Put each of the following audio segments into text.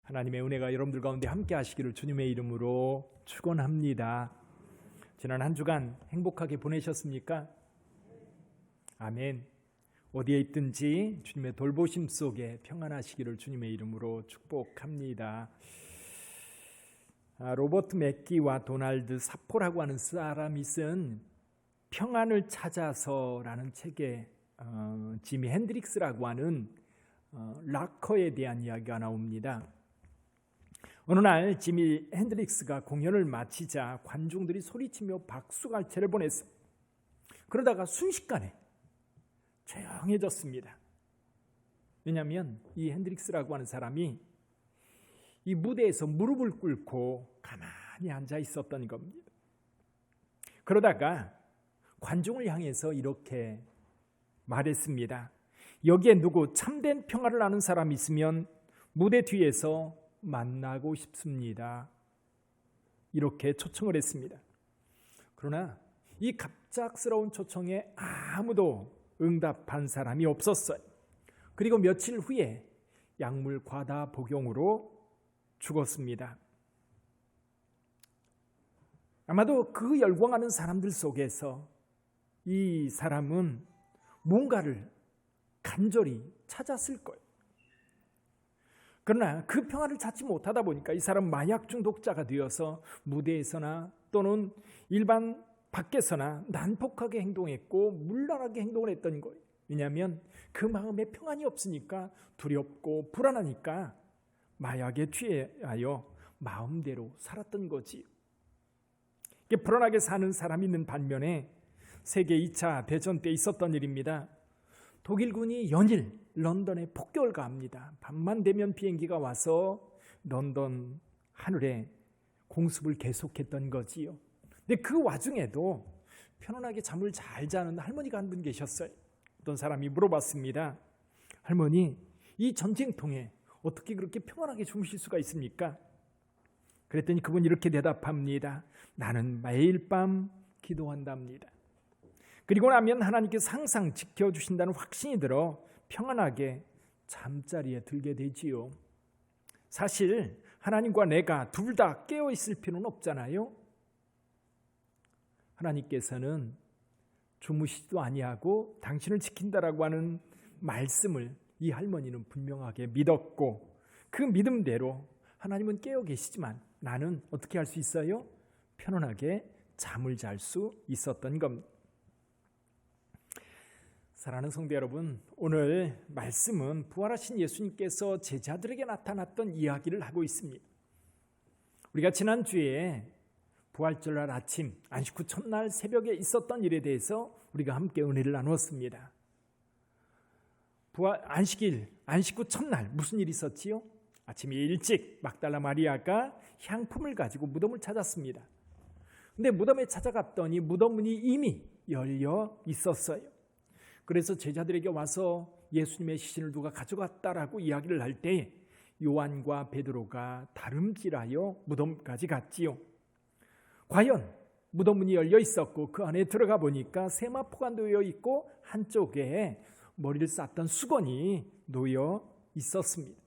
하나님의 은혜가 여러분들 가운데 함께 하시기를 주님의 이름으로 축원합니다. 지난 한 주간 행복하게 보내셨습니까? 아멘. 어디에 있든지 주님의 돌보심 속에 평안하시기를 주님의 이름으로 축복합니다. 로버트 맥기와 도널드 사포라고 하는 사람이 쓴 평안을 찾아서라는 책에 지미 핸드릭스라고 하는 락커에 대한 이야기가 나옵니다. 어느 날 지미 핸드릭스가 공연을 마치자 관중들이 소리치며 박수갈채를 보냈어요. 그러다가 순식간에 조용해졌습니다. 왜냐하면 이 핸드릭스라고 하는 사람이 이 무대에서 무릎을 꿇고 가만히 앉아 있었던 겁니다. 그러다가 관중을 향해서 이렇게 말했습니다. 여기에 누구 참된 평화를 아는 사람이 있으면 무대 뒤에서 만나고 싶습니다. 이렇게 초청을 했습니다. 그러나 이 갑작스러운 초청에 아무도 응답한 사람이 없었어요. 그리고 며칠 후에 약물 과다 복용으로 죽었습니다. 아마도 그 열광하는 사람들 속에서 이 사람은 뭔가를 간절히 찾았을 거예요. 그러나 그 평화를 찾지 못하다 보니까 이 사람 마약 중독자가 되어서 무대에서나 또는 일반 밖에서나 난폭하게 행동했고 물란하게 행동을 했던 거예요. 왜냐하면 그 마음에 평안이 없으니까 두렵고 불안하니까 마약에 취하여 마음대로 살았던 거지. 불안하게 사는 사람이 있는 반면에 세계 2차 대전 때 있었던 일입니다. 독일군이 연일 런던에 폭격을 가합니다. 밤만 되면 비행기가 와서 런던 하늘에 공습을 계속했던 거지요. 근데 그 와중에도 편안하게 잠을 잘 자는 할머니가 한 분 계셨어요. 어떤 사람이 물어봤습니다. 할머니, 이 전쟁통에 어떻게 그렇게 평안하게 주무실 수가 있습니까? 그랬더니 그분이 이렇게 대답합니다. 나는 매일 밤 기도한답니다. 그리고 나면 하나님께서 항상 지켜주신다는 확신이 들어 평안하게 잠자리에 들게 되지요. 사실 하나님과 내가 둘 다 깨어있을 필요는 없잖아요. 하나님께서는 주무시지도 아니하고 당신을 지킨다라고 하는 말씀을 이 할머니는 분명하게 믿었고 그 믿음대로 하나님은 깨어 계시지만 나는 어떻게 할 수 있어요? 편안하게 잠을 잘 수 있었던 겁니다. 사랑하는 성도 여러분, 오늘 말씀은 부활하신 예수님께서 제자들에게 나타났던 이야기를 하고 있습니다. 우리가 지난주에 부활절날 아침 안식 후 첫날 새벽에 있었던 일에 대해서 우리가 함께 은혜를 나누었습니다. 안식 후 첫날 무슨 일이 있었지요? 아침에 일찍 막달라 마리아가 향품을 가지고 무덤을 찾았습니다. 근데 무덤에 찾아갔더니 무덤 문이 이미 열려 있었어요. 그래서 제자들에게 와서 예수님의 시신을 누가 가져갔다라고 이야기를 할 때 요한과 베드로가 다름질하여 무덤까지 갔지요. 과연 무덤 문이 열려 있었고 그 안에 들어가 보니까 세마포가 놓여 있고 한쪽에 머리를 쌌던 수건이 놓여 있었습니다.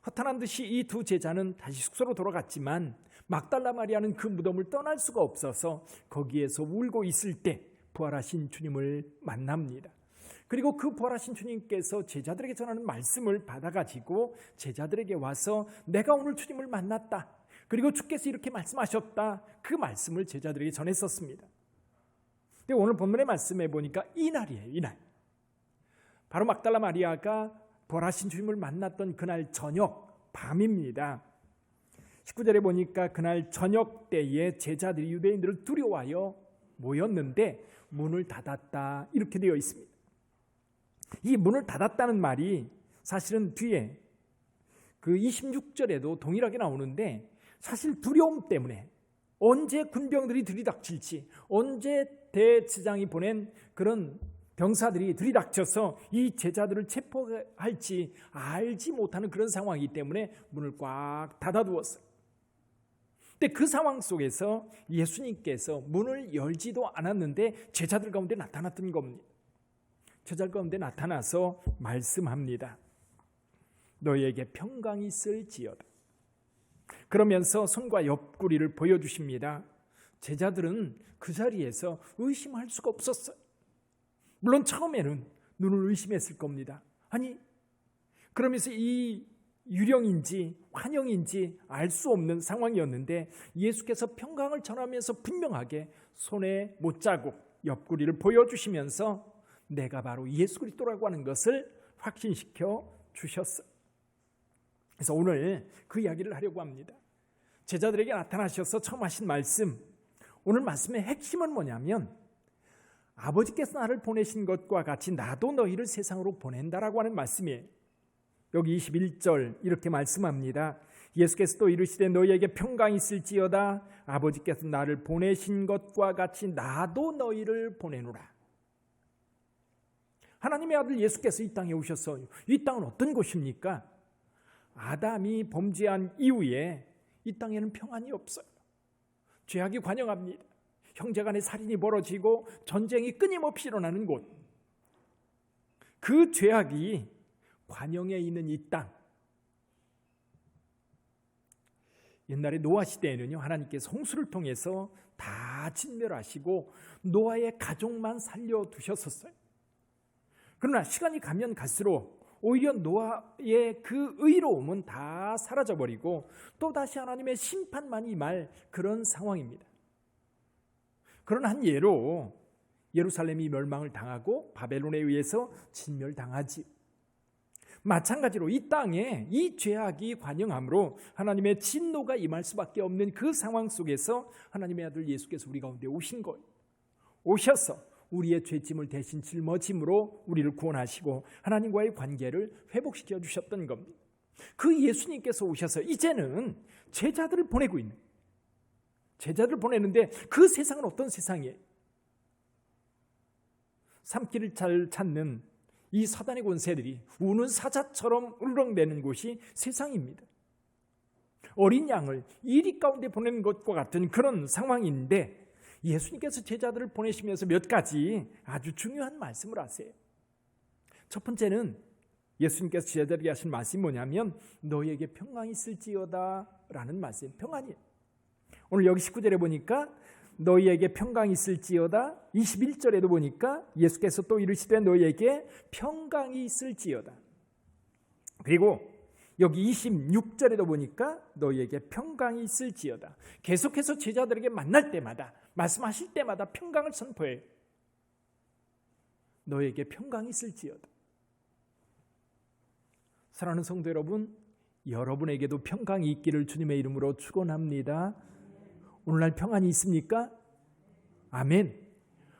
허탄한 듯이 이 두 제자는 다시 숙소로 돌아갔지만 막달라 마리아는 그 무덤을 떠날 수가 없어서 거기에서 울고 있을 때 부활하신 주님을 만납니다. 그리고 그 부활하신 주님께서 제자들에게 전하는 말씀을 받아가지고 제자들에게 와서 내가 오늘 주님을 만났다. 그리고 주께서 이렇게 말씀하셨다. 그 말씀을 제자들에게 전했었습니다. 근데 오늘 본문의 말씀에 보니까 이날이에요. 이날. 바로 막달라 마리아가 부활하신 주님을 만났던 그날 저녁 밤입니다. 19절에 보니까 그날 저녁 때에 제자들이 유대인들을 두려워하여 모였는데 문을 닫았다 이렇게 되어 있습니다. 이 문을 닫았다는 말이 사실은 뒤에 그 26절에도 동일하게 나오는데 사실 두려움 때문에 언제 군병들이 들이닥칠지 언제 대제사장이 보낸 그런 병사들이 들이닥쳐서 이 제자들을 체포할지 알지 못하는 그런 상황이기 때문에 문을 꽉 닫아두었어요. 근데 그 상황 속에서 예수님께서 문을 열지도 않았는데 제자들 가운데 나타났던 겁니다. 제자들 가운데 나타나서 말씀합니다. 너희에게 평강이 있을지어다. 그러면서 손과 옆구리를 보여주십니다. 제자들은 그 자리에서 의심할 수가 없었어요. 물론 처음에는 눈을 의심했을 겁니다. 아니, 그러면서 이 유령인지 환영인지 알 수 없는 상황이었는데 예수께서 평강을 전하면서 분명하게 손에 못자국, 옆구리를 보여주시면서 내가 바로 예수 그리스도라고 하는 것을 확신시켜 주셨어요. 그래서 오늘 그 이야기를 하려고 합니다. 제자들에게 나타나셔서 처음 하신 말씀, 오늘 말씀의 핵심은 뭐냐면 아버지께서 나를 보내신 것과 같이 나도 너희를 세상으로 보낸다라고 하는 말씀이에요. 여기 21절 이렇게 말씀합니다. 예수께서 또 이르시되 너희에게 평강이 있을지어다. 아버지께서 나를 보내신 것과 같이 나도 너희를 보내노라. 하나님의 아들 예수께서 이 땅에 오셨어요. 이 땅은 어떤 곳입니까? 아담이 범죄한 이후에 이 땅에는 평안이 없어요. 죄악이 관영합니다. 형제간의 살인이 벌어지고 전쟁이 끊임없이 일어나는 곳. 그 죄악이 관영에 있는 이 땅. 옛날에 노아 시대에는요, 하나님께서 홍수를 통해서 다 진멸하시고 노아의 가족만 살려두셨었어요. 그러나 시간이 가면 갈수록 오히려 노아의 그 의로움은 다 사라져버리고 또다시 하나님의 심판만이 임할 그런 상황입니다. 그런 한 예로 예루살렘이 멸망을 당하고 바벨론에 의해서 진멸당하지. 마찬가지로 이 땅에 이 죄악이 관영함으로 하나님의 진노가 임할 수밖에 없는 그 상황 속에서 하나님의 아들 예수께서 우리 가운데 오신 거예요. 오셔서 우리의 죄짐을 대신 짊어짐으로 우리를 구원하시고 하나님과의 관계를 회복시켜 주셨던 겁니다. 그 예수님께서 오셔서 이제는 제자들을 보내고 있는, 제자들을 보내는데 그 세상은 어떤 세상이에요? 산길을 잘 찾는 이 사단의 권세들이 우는 사자처럼 울렁대는 곳이 세상입니다. 어린 양을 이리 가운데 보내는 것과 같은 그런 상황인데 예수님께서 제자들을 보내시면서 몇 가지 아주 중요한 말씀을 하세요. 첫 번째는 예수님께서 제자들에게 하신 말씀이 뭐냐면 너희에게 평강이 있을지어다 라는 말씀. 평안이에요. 오늘 여기 19절에 보니까 너희에게 평강이 있을지어다. 21절에도 보니까 예수께서 또 이르시되 너희에게 평강이 있을지어다. 그리고 여기 26절에도 보니까 너희에게 평강이 있을지어다. 계속해서 제자들에게 만날 때마다 말씀하실 때마다 평강을 선포해요. 너희에게 평강이 있을지어다. 사랑하는 성도 여러분, 여러분에게도 평강이 있기를 주님의 이름으로 축원합니다. 오늘날 평안이 있습니까? 아멘.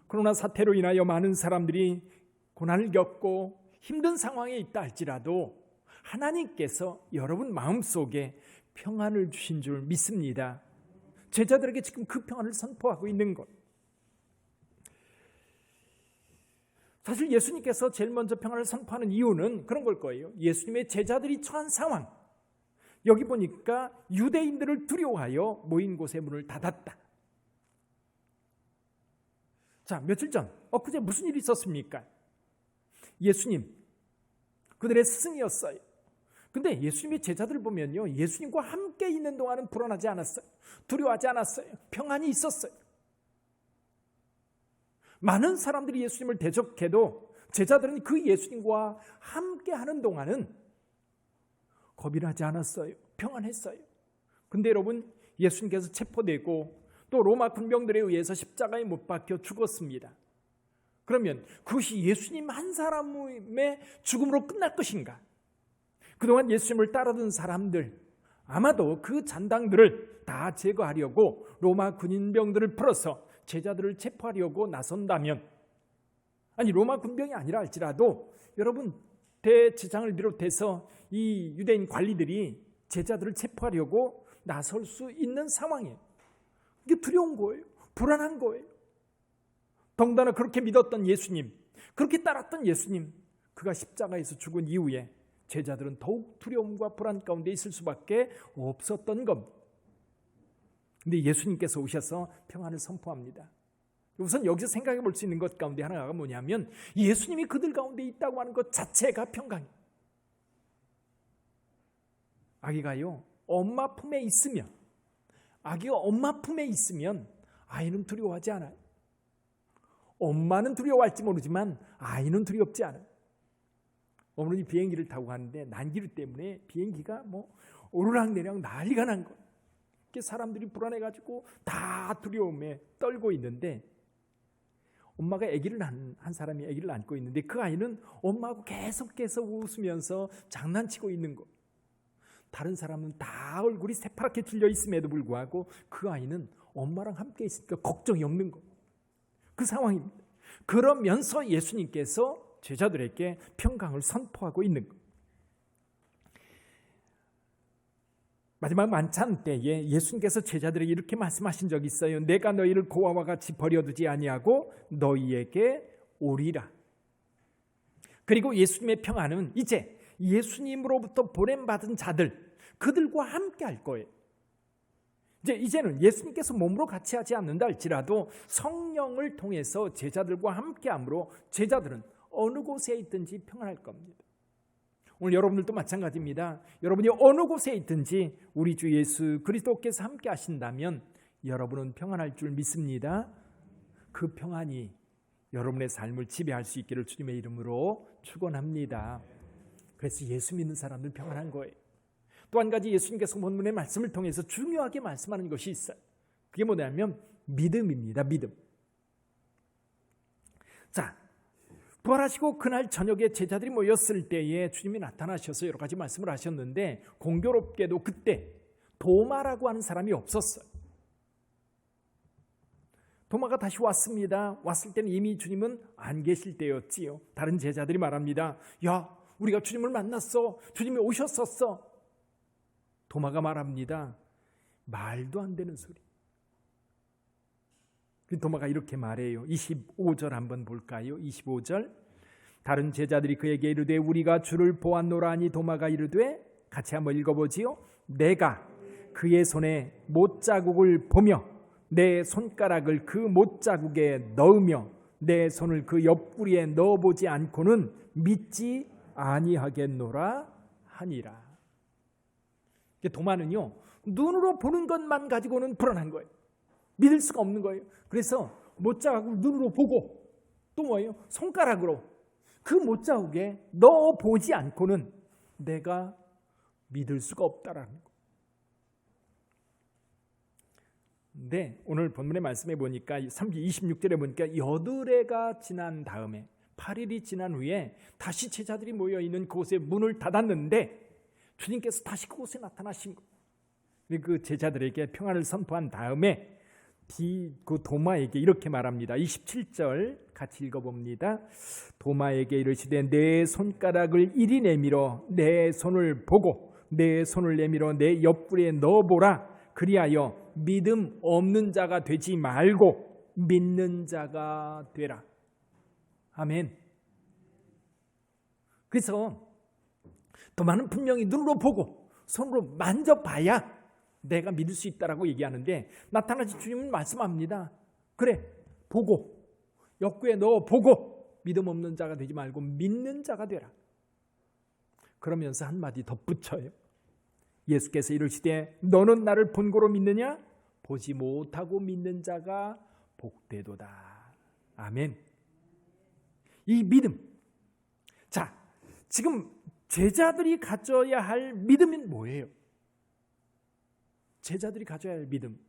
코로나 사태로 인하여 많은 사람들이 고난을 겪고 힘든 상황에 있다 할지라도 하나님께서 여러분 마음속에 평안을 주신 줄 믿습니다. 제자들에게 지금 그 평안을 선포하고 있는 것. 사실 예수님께서 제일 먼저 평안을 선포하는 이유는 그런 걸 거예요. 예수님의 제자들이 처한 상황. 여기 보니까 유대인들을 두려워하여 모인 곳의 문을 닫았다. 자, 며칠 전 엊그제 무슨 일이 있었습니까? 예수님, 그들의 스승이었어요. 근데 예수님의 제자들 보면요, 예수님과 함께 있는 동안은 불안하지 않았어요. 두려워하지 않았어요. 평안이 있었어요. 많은 사람들이 예수님을 대적해도 제자들은 그 예수님과 함께 하는 동안은 겁이 나지 않았어요. 평안했어요. 근데 여러분, 예수님께서 체포되고 또 로마 군병들에 의해서 십자가에 못 박혀 죽었습니다. 그러면 그것이 예수님 한 사람의 죽음으로 끝날 것인가? 그동안 예수님을 따르던 사람들, 아마도 그 잔당들을 다 제거하려고 로마 군인병들을 풀어서 제자들을 체포하려고 나선다면, 아니 로마 군병이 아니라 할지라도 여러분 대제사장을 비롯해서 이 유대인 관리들이 제자들을 체포하려고 나설 수 있는 상황이에요. 이게 두려운 거예요. 불안한 거예요. 더군다나 그렇게 믿었던 예수님, 그렇게 따랐던 예수님, 그가 십자가에서 죽은 이후에 제자들은 더욱 두려움과 불안 가운데 있을 수밖에 없었던 겁니다. 근데 예수님께서 오셔서 평안을 선포합니다. 우선 여기서 생각해 볼 수 있는 것 가운데 하나가 뭐냐면 예수님이 그들 가운데 있다고 하는 것 자체가 평강이에요. 아기가요, 엄마 품에 있으면, 아기가 엄마 품에 있으면 아이는 두려워하지 않아요. 엄마는 두려워할지 모르지만 아이는 두렵지 않아요. 어머니 비행기를 타고 가는데 난기류 때문에 비행기가 오르락내리락 난리가 난 거예요. 사람들이 불안해가지고 다 두려움에 떨고 있는데, 엄마가 한 사람이 아기를 안고 있는데 그 아이는 엄마하고 계속해서 웃으면서 장난치고 있는 거. 다른 사람은 다 얼굴이 새파랗게 질려 있음에도 불구하고 그 아이는 엄마랑 함께 있으니까 걱정이 없는 거. 그 상황입니다. 그러면서 예수님께서 제자들에게 평강을 선포하고 있는 거. 마지막 만찬 때에 예수님께서 제자들에게 이렇게 말씀하신 적이 있어요. 내가 너희를 고아와 같이 버려두지 아니하고 너희에게 오리라. 그리고 예수님의 평안은 이제 예수님으로부터 보냄받은 자들, 그들과 함께 할 거예요. 이제는 예수님께서 몸으로 같이 하지 않는다 할지라도 성령을 통해서 제자들과 함께 함으로 제자들은 어느 곳에 있든지 평안할 겁니다. 오늘 여러분들도 마찬가지입니다. 여러분이 어느 곳에 있든지 우리 주 예수 그리스도께서 함께 하신다면 여러분은 평안할 줄 믿습니다. 그 평안이 여러분의 삶을 지배할 수 있기를 주님의 이름으로 축원합니다. 그래서 예수 믿는 사람들 평안한 거예요. 또 한 가지 예수님께서 본문의 말씀을 통해서 중요하게 말씀하는 것이 있어요. 그게 뭐냐면 믿음입니다. 믿음. 자, 부활하시고 그날 저녁에 제자들이 모였을 때에 주님이 나타나셔서 여러 가지 말씀을 하셨는데, 공교롭게도 그때 도마라고 하는 사람이 없었어요. 도마가 다시 왔습니다. 왔을 때는 이미 주님은 안 계실 때였지요. 다른 제자들이 말합니다. 야, 우리가 주님을 만났어. 주님이 오셨었어. 도마가 말합니다. 말도 안 되는 소리. 도마가 이렇게 말해요. 25절 한번 볼까요? 25절. 다른 제자들이 그에게 이르되 우리가 주를 보았노라 하니 도마가 이르되, 같이 한번 읽어보지요. 내가 그의 손에 못자국을 보며 내 손가락을 그 못자국에 넣으며 내 손을 그 옆구리에 넣어보지 않고는 믿지 아니하겠노라 하니라. 도마는요, 눈으로 보는 것만 가지고는 불안한 거예요. 믿을 수가 없는 거예요. 그래서 못자국을 눈으로 보고 또 뭐예요? 손가락으로 그 못자국에 넣어보지 않고는 내가 믿을 수가 없다라는 거예요. 근데 오늘 본문의 말씀에 보니까 26절에 보니까 여드레가 지난 다음에 8일이 지난 후에 다시 제자들이 모여있는 그곳에 문을 닫았는데 주님께서 다시 그곳에 나타나신 거예요. 그 제자들에게 평안을 선포한 다음에 그 도마에게 이렇게 말합니다. 27절 같이 읽어봅니다. 도마에게 이르시되 내 손가락을 이리 내밀어 내 손을 보고 내 손을 내밀어 내 옆구리에 넣어보라. 그리하여 믿음 없는 자가 되지 말고 믿는 자가 되라. 아멘. 그래서 도마는 분명히 눈으로 보고 손으로 만져봐야 내가 믿을 수 있다라고 얘기하는데, 나타나신 주님은 말씀합니다. 그래, 보고 옆구리에 넣어 보고 믿음 없는 자가 되지 말고 믿는 자가 되라. 그러면서 한마디 덧붙여요. 예수께서 이르시되 너는 나를 본고로 믿느냐? 보지 못하고 믿는 자가 복되도다. 아멘. 이 믿음. 자, 지금 제자들이 가져야 할 믿음은 뭐예요? 제자들이 가져야 할 믿음.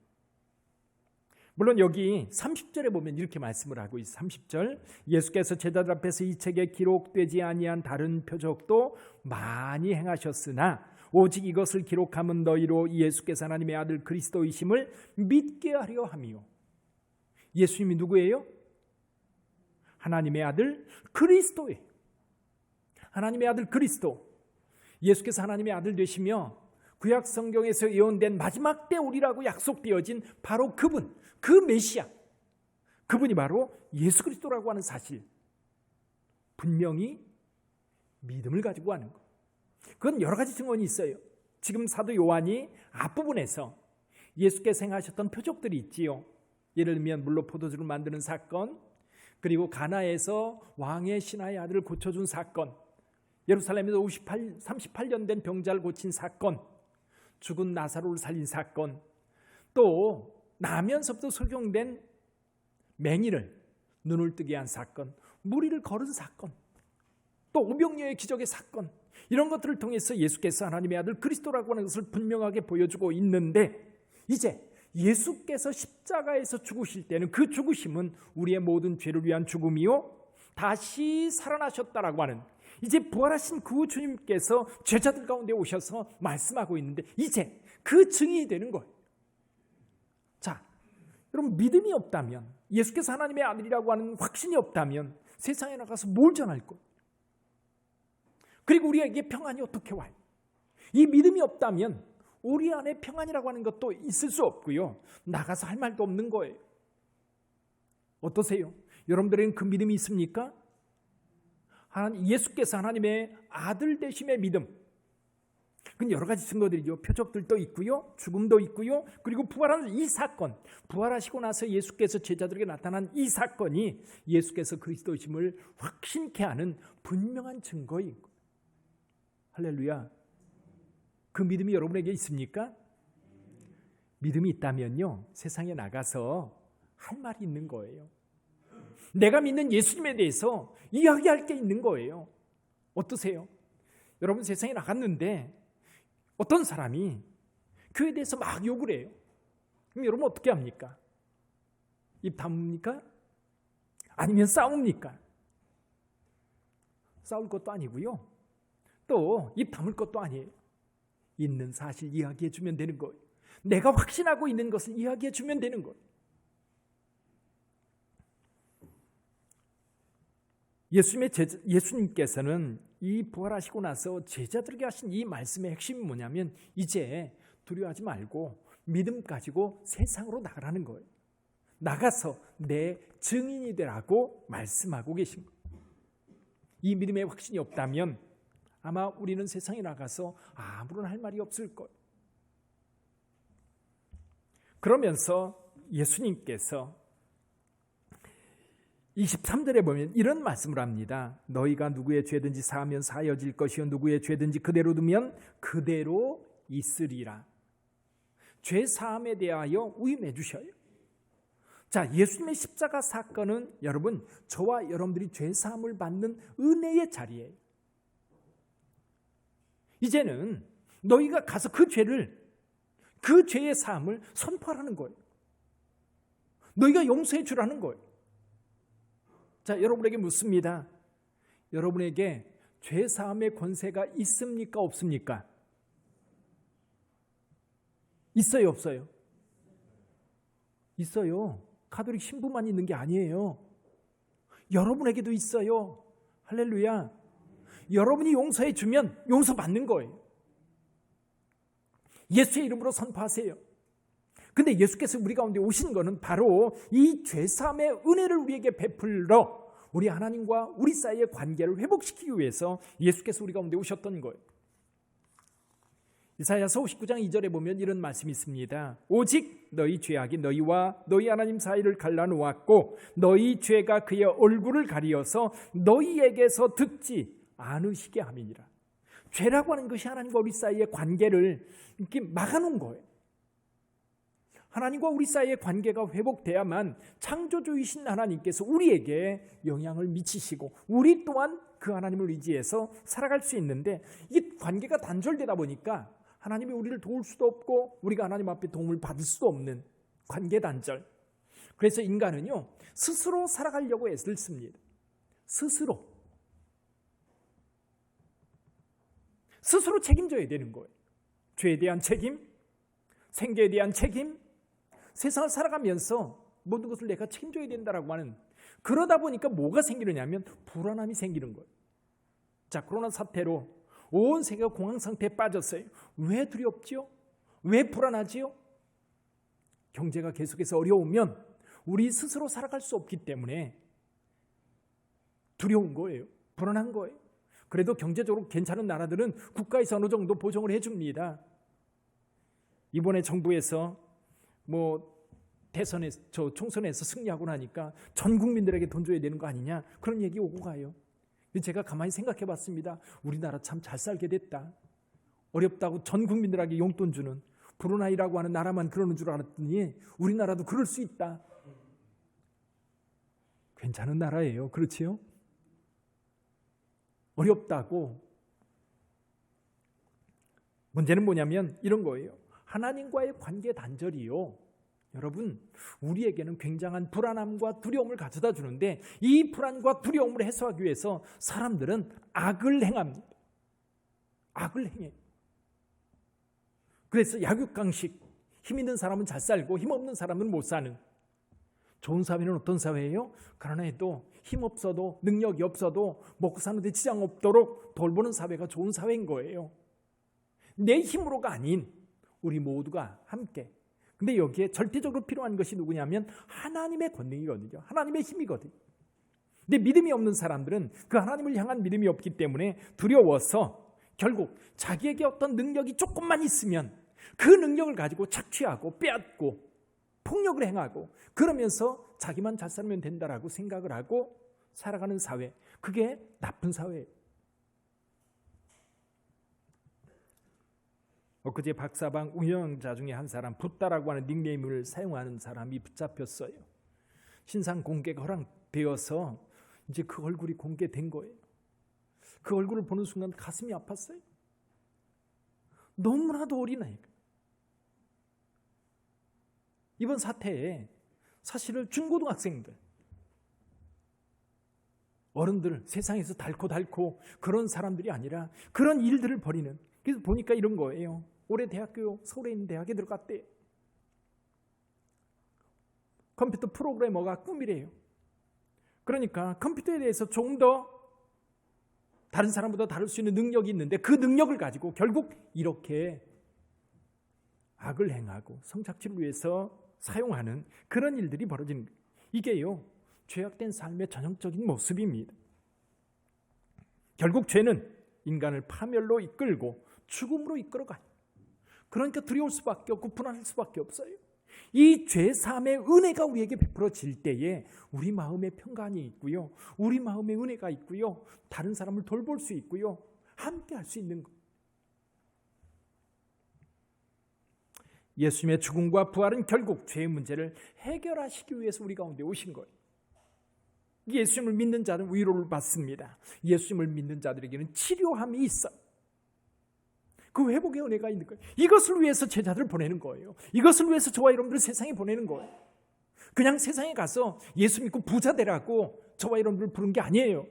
물론 여기 30절에 보면 이렇게 말씀을 하고 있어요. 30절. 예수께서 제자들 앞에서 이 책에 기록되지 아니한 다른 표적도 많이 행하셨으나 오직 이것을 기록하면 너희로 예수께서 하나님의 아들 그리스도이심을 믿게 하려 함이요. 예수님이 누구예요? 하나님의 아들 그리스도예요. 하나님의 아들 그리스도. 예수께서 하나님의 아들 되시며 구약 성경에서 예언된 마지막 때 오리라고 약속되어진 바로 그분, 그 메시아, 그분이 바로 예수 그리스도라고 하는 사실, 분명히 믿음을 가지고 하는 것. 그건 여러 가지 증언이 있어요. 지금 사도 요한이 앞부분에서 예수께서 행하셨던 표적들이 있지요. 예를 들면 물로 포도주를 만드는 사건, 그리고 가나에서 왕의 신하의 아들을 고쳐준 사건, 예루살렘에서 38년 된 병자를 고친 사건, 죽은 나사로를 살린 사건, 또 나면서부터 소경된 맹인을 눈을 뜨게 한 사건, 무리를 거른 사건, 또 오병이어의 기적의 사건, 이런 것들을 통해서 예수께서 하나님의 아들 그리스도라고 하는 것을 분명하게 보여주고 있는데, 이제 예수께서 십자가에서 죽으실 때는 그 죽으심은 우리의 모든 죄를 위한 죽음이요 다시 살아나셨다라고 하는, 이제 부활하신 그 주님께서 제자들 가운데 오셔서 말씀하고 있는데, 이제 그 증인이 되는 거예요. 자, 여러분, 믿음이 없다면, 예수께서 하나님의 아들이라고 하는 확신이 없다면 세상에 나가서 뭘 전할 거예요? 그리고 우리에게 평안이 어떻게 와요? 이 믿음이 없다면 우리 안에 평안이라고 하는 것도 있을 수 없고요, 나가서 할 말도 없는 거예요. 어떠세요? 여러분들에게는 그 믿음이 있습니까? 예수께서 하나님의 아들 되심의 믿음, 그건 여러 가지 증거들이죠. 표적들도 있고요, 죽음도 있고요, 그리고 부활하는 이 사건, 부활하시고 나서 예수께서 제자들에게 나타난 이 사건이 예수께서 그리스도이심을 확신케 하는 분명한 증거인 거예요. 할렐루야. 그 믿음이 여러분에게 있습니까? 믿음이 있다면요, 세상에 나가서 할 말이 있는 거예요. 내가 믿는 예수님에 대해서 이야기할 게 있는 거예요. 어떠세요? 여러분, 세상에 나갔는데 어떤 사람이 교회에 대해서 막 욕을 해요. 그럼 여러분 어떻게 합니까? 입 다뭅니까? 아니면 싸웁니까? 싸울 것도 아니고요, 또 입 다물 것도 아니에요. 있는 사실 이야기해 주면 되는 거예요. 내가 확신하고 있는 것을 이야기해 주면 되는 거예요. 예수님께서는 이 부활하시고 나서 제자들에게 하신 이 말씀의 핵심이 뭐냐면, 이제 두려워하지 말고 믿음 가지고 세상으로 나가라는 거예요. 나가서 내 증인이 되라고 말씀하고 계신 거예요. 이 믿음의 확신이 없다면 아마 우리는 세상에 나가서 아무런 할 말이 없을 거예요. 그러면서 예수님께서 23절에 보면 이런 말씀을 합니다. 너희가 누구의 죄든지 사하면 사여질 것이요 누구의 죄든지 그대로 두면 그대로 있으리라. 죄 사함에 대하여 위임해 주셔요. 자, 예수님의 십자가 사건은 여러분, 저와 여러분들이 죄 사함을 받는 은혜의 자리예요. 이제는 너희가 가서 그 죄의 사함을 선포하라는 거예요. 너희가 용서해 주라는 거예요. 자, 여러분에게 묻습니다. 여러분에게 죄 사함의 권세가 있습니까, 없습니까? 있어요, 없어요? 있어요. 가톨릭 신부만 있는 게 아니에요. 여러분에게도 있어요. 할렐루야. 여러분이 용서해 주면 용서받는 거예요. 예수의 이름으로 선포하세요. 근데 예수께서 우리 가운데 오신 거는 바로 이 죄사함의 은혜를 우리에게 베풀러 우리 하나님과 우리 사이의 관계를 회복시키기 위해서 예수께서 우리 가운데 오셨던 거예요. 이사야서 59장 2절에 보면 이런 말씀이 있습니다. 오직 너희 죄악이 너희와 너희 하나님 사이를 갈라놓았고 너희 죄가 그의 얼굴을 가리어서 너희에게서 듣지 않으시게 함이니라. 죄라고 하는 것이 하나님과 우리 사이의 관계를 이렇게 막아놓은 거예요. 하나님과 우리 사이의 관계가 회복돼야만 창조주이신 하나님께서 우리에게 영향을 미치시고 우리 또한 그 하나님을 의지해서 살아갈 수 있는데, 이 관계가 단절되다 보니까 하나님이 우리를 도울 수도 없고 우리가 하나님 앞에 도움을 받을 수도 없는 관계 단절. 그래서 인간은요, 스스로 살아가려고 애를 씁니다. 스스로 책임져야 되는 거예요. 죄에 대한 책임, 생계에 대한 책임, 세상을 살아가면서 모든 것을 내가 책임져야 된다라고 하는, 그러다 보니까 뭐가 생기느냐면 불안함이 생기는 거예요. 자, 코로나 사태로 온 세계가 공황 상태에 빠졌어요. 왜 두렵지요? 왜 불안하지요? 경제가 계속해서 어려우면 우리 스스로 살아갈 수 없기 때문에 두려운 거예요. 불안한 거예요. 그래도 경제적으로 괜찮은 나라들은 국가에서 어느 정도 보정을 해줍니다. 이번에 정부에서 총선에서 승리하고 나니까 전 국민들에게 돈 줘야 되는 거 아니냐, 그런 얘기 오고 가요. 제가 가만히 생각해 봤습니다. 우리나라 참 잘 살게 됐다. 어렵다고 전 국민들에게 용돈 주는 브루나이라고 하는 나라만 그러는 줄 알았더니 우리나라도 그럴 수 있다. 괜찮은 나라예요. 그렇지요? 어렵다고. 문제는 뭐냐면 이런 거예요. 하나님과의 관계 단절이요. 여러분, 우리에게는 굉장한 불안함과 두려움을 가져다 주는데 이 불안과 두려움을 해소하기 위해서 사람들은 악을 행합니다. 악을 행해요. 그래서 약육강식, 힘 있는 사람은 잘 살고 힘 없는 사람은 못 사는. 좋은 사회는 어떤 사회예요? 그러나 해도 힘 없어도 능력이 없어도 먹고 사는데 지장 없도록 돌보는 사회가 좋은 사회인 거예요. 내 힘으로가 아닌 우리 모두가 함께. 근데 여기에 절대적으로 필요한 것이 누구냐면 하나님의 권능이거든요. 하나님의 힘이거든요. 근데 믿음이 없는 사람들은 그 하나님을 향한 믿음이 없기 때문에 두려워서 결국 자기에게 어떤 능력이 조금만 있으면 그 능력을 가지고 착취하고 빼앗고 폭력을 행하고 그러면서 자기만 잘 살면 된다라고 생각을 하고 살아가는 사회. 그게 나쁜 사회예요. 엊그제 박사방 운영자 중에 한 사람, 붓다라고 하는 닉네임을 사용하는 사람이 붙잡혔어요. 신상 공개가 허락되어서 이제 그 얼굴이 공개된 거예요. 그 얼굴을 보는 순간 가슴이 아팠어요. 너무나도 어린아이가. 이번 사태에 사실은 중고등학생들, 어른들, 세상에서 닳고 그런 사람들이 아니라 그런 일들을 벌이는. 그래서 보니까 이런 거예요. 올해 대학교, 서울에 있는 대학에 들어갔대. 컴퓨터 프로그래머가 꿈이래요. 그러니까 컴퓨터에 대해서 조금 더 다른 사람보다 다룰 수 있는 능력이 있는데 그 능력을 가지고 결국 이렇게 악을 행하고 성착취를 위해서 사용하는 그런 일들이 벌어지는 거예요. 이게요, 죄악된 삶의 전형적인 모습입니다. 결국 죄는 인간을 파멸로 이끌고 죽음으로 이끌어가요. 그러니까 두려울 수밖에 없고 불안할 수밖에 없어요. 이 죄사함의 은혜가 우리에게 베풀어질 때에 우리 마음에 평강이 있고요, 우리 마음에 은혜가 있고요, 다른 사람을 돌볼 수 있고요, 함께 할 수 있는 것. 예수님의 죽음과 부활은 결국 죄의 문제를 해결하시기 위해서 우리 가운데 오신 거예요. 예수님을 믿는 자는 위로를 받습니다. 예수님을 믿는 자들에게는 치료함이 있어요. 그 회복의 은혜가 있는 거예요. 이것을 위해서 제자들을 보내는 거예요. 이것을 위해서 저와 여러분들을 세상에 보내는 거예요. 그냥 세상에 가서 예수 믿고 부자 되라고 저와 여러분들을 부른 게 아니에요.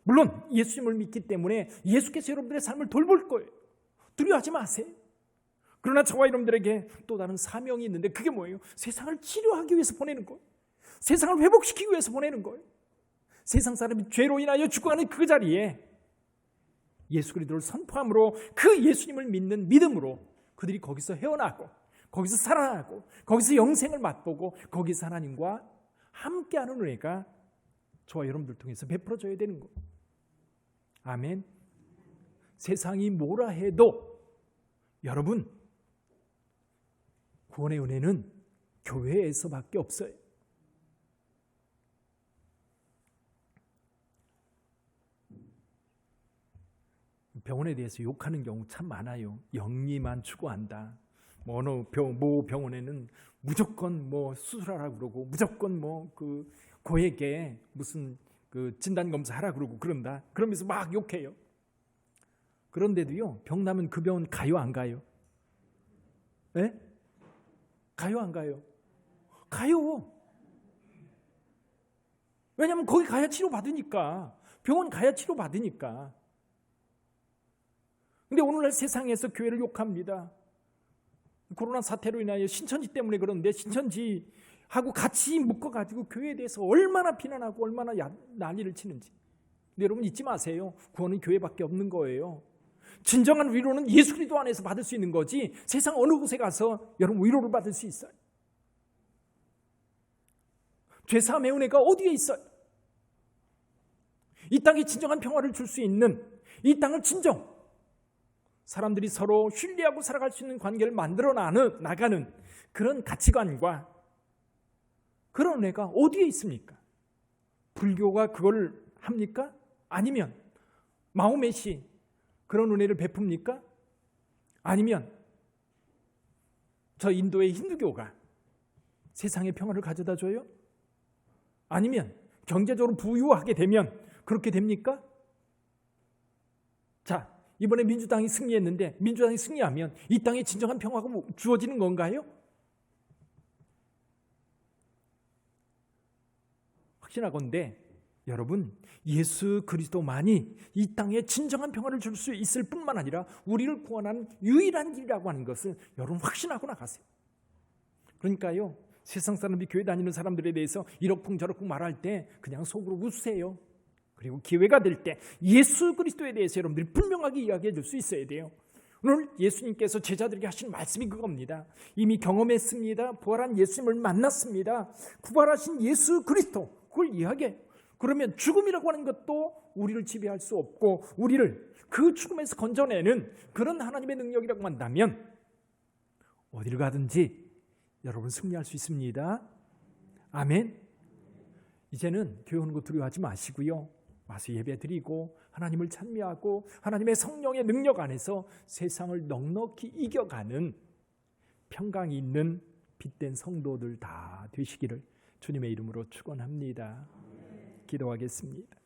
물론 예수님을 믿기 때문에 예수께서 여러분들의 삶을 돌볼 거예요. 두려워하지 마세요. 그러나 저와 여러분들에게 또 다른 사명이 있는데 그게 뭐예요? 세상을 치료하기 위해서 보내는 거예요. 세상을 회복시키기 위해서 보내는 거예요. 세상 사람이 죄로 인하여 죽어가는 그 자리에 예수 그리스도를 선포함으로 그 예수님을 믿는 믿음으로 그들이 거기서 헤어나고 거기서 살아나고 거기서 영생을 맛보고 거기서 하나님과 함께하는 은혜가 저와 여러분들 통해서 베풀어져야 되는 거예요. 아멘. 세상이 뭐라 해도 여러분, 구원의 은혜는 교회에서밖에 없어요. 병원에 대해서 욕하는 경우 참 많아요. 영리만 추구한다. 어느 모 병원에는 무조건 수술하라 그러고 무조건 고액에 무슨 진단 검사하라 그러고 그런다. 그러면서 막 욕해요. 그런데도요, 병 나면 그 병원 가요, 안 가요? 네? 가요, 안 가요? 가요. 왜냐하면 거기 가야 치료받으니까. 병원 가야 치료받으니까. 근데 오늘날 세상에서 교회를 욕합니다. 코로나 사태로 인하여 신천지 때문에 그런데 신천지하고 같이 묶어가지고 교회에 대해서 얼마나 비난하고 얼마나 난리를 치는지. 근데 여러분 잊지 마세요. 구원은 교회밖에 없는 거예요. 진정한 위로는 예수 그리스도 안에서 받을 수 있는 거지 세상 어느 곳에 가서 여러분 위로를 받을 수 있어요. 죄사함의 은혜가 어디에 있어요? 이 땅에 진정한 평화를 줄 수 있는, 이 땅을 진정 사람들이 서로 신뢰하고 살아갈 수 있는 관계를 만들어 나가는 그런 가치관과 그런 은혜가 어디에 있습니까? 불교가 그걸 합니까? 아니면 마호메시 그런 은혜를 베풉니까? 아니면 저 인도의 힌두교가 세상의 평화를 가져다 줘요? 아니면 경제적으로 부유하게 되면 그렇게 됩니까? 자, 이번에 민주당이 승리했는데 민주당이 승리하면 이 땅에 진정한 평화가 주어지는 건가요? 확신하건대 여러분, 예수 그리스도만이 이 땅에 진정한 평화를 줄 수 있을 뿐만 아니라 우리를 구원하는 유일한 길이라고 하는 것을 여러분 확신하고 나가세요. 그러니까요, 세상 사람들이 교회 다니는 사람들에 대해서 이러쿵 저러쿵 말할 때 그냥 속으로 웃으세요. 그리고 기회가 될 때 예수 그리스도에 대해서 여러분들이 분명하게 이야기해 줄 수 있어야 돼요. 오늘 예수님께서 제자들에게 하신 말씀이 그겁니다. 이미 경험했습니다. 부활한 예수님을 만났습니다. 부활하신 예수 그리스도, 그걸 이야기해요. 그러면 죽음이라고 하는 것도 우리를 지배할 수 없고 우리를 그 죽음에서 건져내는 그런 하나님의 능력이라고 한다면 어디를 가든지 여러분 승리할 수 있습니다. 아멘. 이제는 교회 오는 거 두려워하지 마시고요, 와서 예배 드리고 하나님을 찬미하고 하나님의 성령의 능력 안에서 세상을 넉넉히 이겨가는 평강이 있는 빛된 성도들 다 되시기를 주님의 이름으로 축원합니다. 기도하겠습니다.